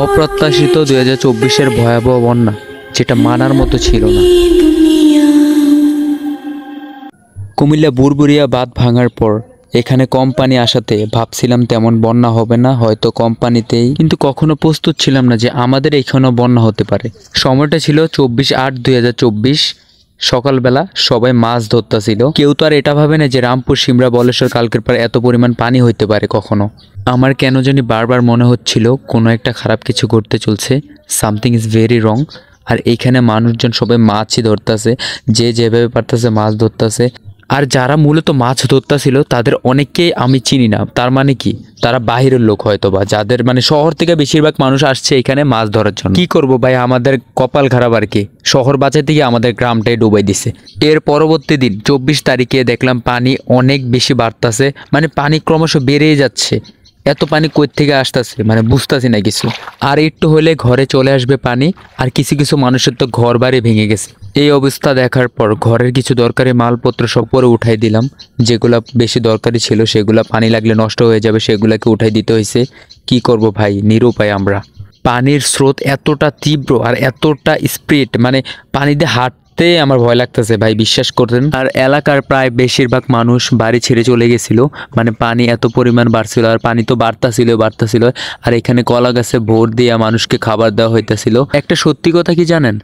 অপ্রত্যাশিত 2024-এর ভয়াবহ বন্যা, যেটা মানার মতো ছিল না। কুমিল্লা বুরবুরিয়া বাঁধ ভাঙার পর এখানে কম পানি আসাতে ভাবছিলাম তেমন বন্যা হবে না, হয়তো কম পানিতেই, কিন্তু কখনো প্রস্তুত ছিলাম না যে আমাদের এখানেও বন্যা হতে পারে। সময়টা ছিল 24/8/2024, সকালবেলা সবাই মাছ ধরতেছিল। কেউ তো আর এটা ভাবে না যে রামপুর, সিমরা, বলেশ্বর, কালকের পর এত পরিমাণ পানি হইতে পারে কখনো। আমার কেন জানি বারবার মনে হচ্ছিল কোনো একটা খারাপ কিছু ঘটতে চলছে, সামথিং ইজ ভেরি রং। আর এইখানে মানুষজন সবাই মাছই ধরতেছে, যে যেভাবে পারতেছে মাছ ধরতেছে। আর যারা মূলত মাছ ধরতেছিল তাদের অনেককেই আমি চিনি না। তার মানে কি, তারা বাহিরের লোক হয়তো, বা যাদের মানে শহর থেকে বেশিরভাগ মানুষ আসছে এখানে মাছ ধরার জন্য। কি করব ভাই, আমাদের কপাল খারাপ আর কি, শহর বাঁচাতে গিয়ে আমাদের গ্রামটাই ডুবাই দিছে। এর পরবর্তী দিন 24 তারিখে দেখলাম পানি অনেক বেশি বাড়তেছে, মানে পানি ক্রমশ বেড়েই যাচ্ছে। এত পানি কই থেকে আসতেছে মানে বুঝতেছি না কিছু। আর একটু হলে ঘরে চলে আসবে পানি, আর কিছু কিছু মানুষের তো ঘর বাড়ি ভেঙে গেছে। এই অবস্থা দেখার পর ঘরের কিছু দরকারি মালপত্র সব পরে উঠাই দিলাম। যেগুলা বেশি দরকারি ছিল সেগুলা পানি লাগলে নষ্ট হয়ে যাবে, সেগুলাকে উঠাই দিতে হয়েছে। কি করব ভাই, নিরুপায় আমরা। পানির স্রোত এতটা তীব্র আর এতটা স্পিড, মানে পানিতে হাঁটতে আমার ভয় লাগতেছে ভাই, বিশ্বাস করতেন। আর এলাকার প্রায় বেশিরভাগ মানুষ বাড়ি ছেড়ে চলে গেছিল, মানে পানি এত পরিমাণ বাড়ছিল। আর পানি তো বাড়তাছিল। আর এখানে কলা গাছে ভোর দিয়ে মানুষকে খাবার দেওয়া হইতেছিল। একটা সত্যি কথা কি জানেন,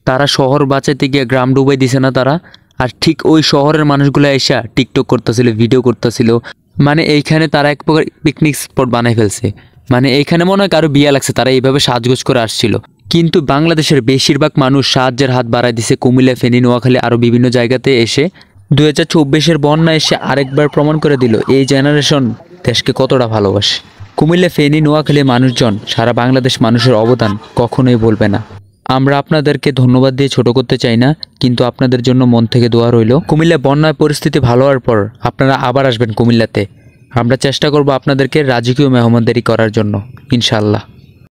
তারা শহর বাঁচাইতে গিয়ে গ্রাম ডুবাই দিছে না তারা। আর ঠিক ওই শহরের মানুষগুলো এসে টিকটক করতেছিল, ভিডিও করতেছিল। মানে এইখানে তারা এক প্রকার পিকনিক স্পট বানাই ফেলছে। মানে এইখানে মনে হয় কারো বিয়া লাগছে, তারা এইভাবে সাজগোজ করে আসছিল। কিন্তু বাংলাদেশের বেশিরভাগ মানুষ সাহায্যের হাত বাড়ায় দিছে কুমিল্লা, ফেনী, নোয়াখালী আরও বিভিন্ন জায়গাতে এসে। 2024-এর বন্যা এসে আরেকবার প্রমাণ করে দিল এই জেনারেশন দেশকে কতটা ভালোবাসে। কুমিল্লা, ফেনী, নোয়াখালী মানুষজন সারা বাংলাদেশ মানুষের অবদান কখনোই বলবে না। আমরা আপনাদেরকে ধন্যবাদ দিয়ে ছোট করতে চাই না, কিন্তু আপনাদের জন্য মন থেকে দোয়া রইল। কুমিল্লা বন্যার পরিস্থিতি ভালো হওয়ার পর আপনারা আবার আসবেন কুমিল্লাতে। আমরা চেষ্টা করব আপনাদেরকে রাজকীয় মেহমানদারি করার জন্য, ইনশাআল্লাহ।